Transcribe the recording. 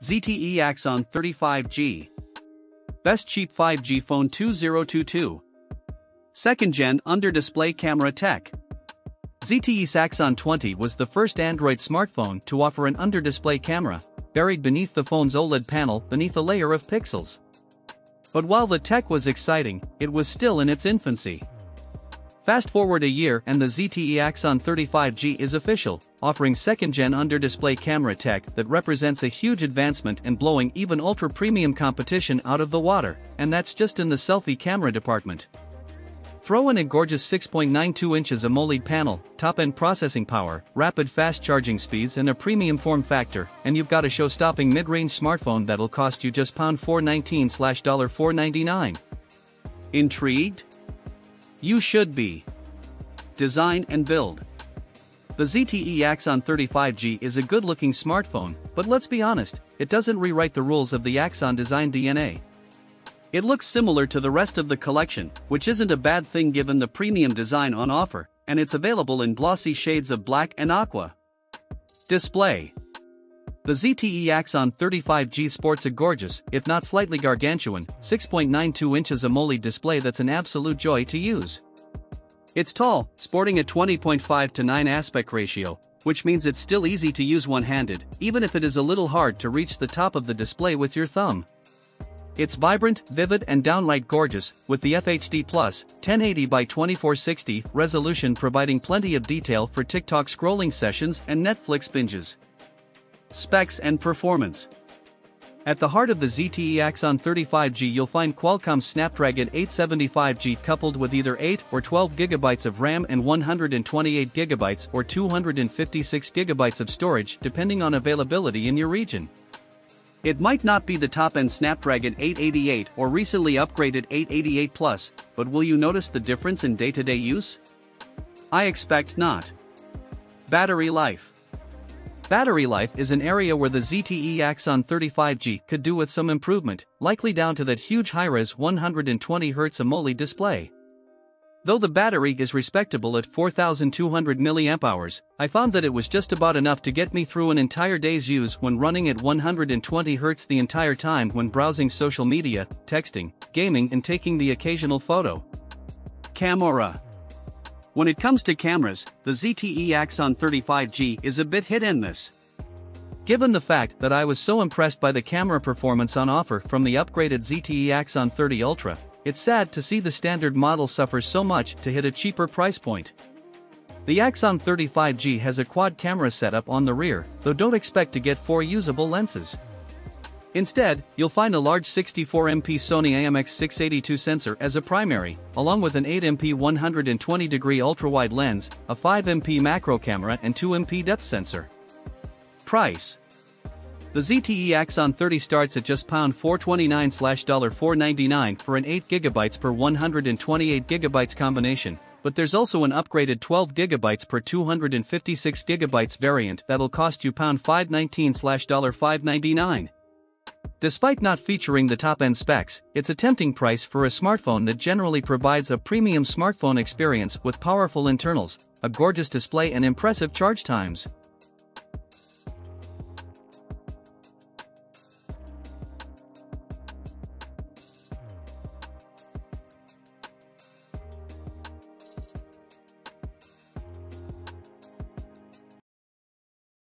ZTE Axon 35G. Best cheap 5G phone 2022. Second gen under-display camera tech. ZTE's Axon 20 was the first Android smartphone to offer an under-display camera, buried beneath the phone's OLED panel beneath a layer of pixels. But while the tech was exciting, it was still in its infancy. Fast forward a year and the ZTE Axon 35G is official, offering second-gen under-display camera tech that represents a huge advancement and blowing even ultra-premium competition out of the water, and that's just in the selfie camera department. Throw in a gorgeous 6.92 inches AMOLED panel, top-end processing power, rapid fast charging speeds and a premium form factor, and you've got a show-stopping mid-range smartphone that'll cost you just $419/$499. Intrigued? You should be. Design and build. The ZTE Axon 35G is a good-looking smartphone, but let's be honest, it doesn't rewrite the rules of the Axon design DNA. It looks similar to the rest of the collection, which isn't a bad thing given the premium design on offer, and it's available in glossy shades of black and aqua. Display. The ZTE Axon 35G sports a gorgeous, if not slightly gargantuan, 6.92 inches AMOLED display that's an absolute joy to use. It's tall, sporting a 20.5:9 aspect ratio, which means it's still easy to use one-handed, even if it is a little hard to reach the top of the display with your thumb. It's vibrant, vivid and downright gorgeous, with the FHD+ 1080 by 2460 resolution providing plenty of detail for TikTok scrolling sessions and Netflix binges. Specs and performance. At the heart of the ZTE Axon 35G you'll find Qualcomm Snapdragon 875G coupled with either 8 or 12 GB of RAM and 128 GB or 256 GB of storage depending on availability in your region. It might not be the top-end Snapdragon 888 or recently upgraded 888 Plus, but will you notice the difference in day-to-day use? I expect not. Battery life. Battery life is an area where the ZTE Axon 35G could do with some improvement, likely down to that huge high-res 120Hz AMOLED display. Though the battery is respectable at 4,200 mAh, I found that it was just about enough to get me through an entire day's use when running at 120 Hz the entire time when browsing social media, texting, gaming and taking the occasional photo. Camera. When it comes to cameras, the ZTE Axon 35G is a bit hit and miss. Given the fact that I was so impressed by the camera performance on offer from the upgraded ZTE Axon 30 Ultra, it's sad to see the standard model suffer so much to hit a cheaper price point. The Axon 35G has a quad camera setup on the rear, though don't expect to get 4 usable lenses. Instead, you'll find a large 64MP Sony IMX682 sensor as a primary, along with an 8MP 120-degree ultra-wide lens, a 5MP macro camera and 2MP depth sensor. Price. The ZTE Axon 30 starts at just $429/$499 for an 8GB per 128GB combination, but there's also an upgraded 12GB per 256GB variant that'll cost you $519/$599. Despite not featuring the top-end specs, it's a tempting price for a smartphone that generally provides a premium smartphone experience with powerful internals, a gorgeous display and impressive charge times.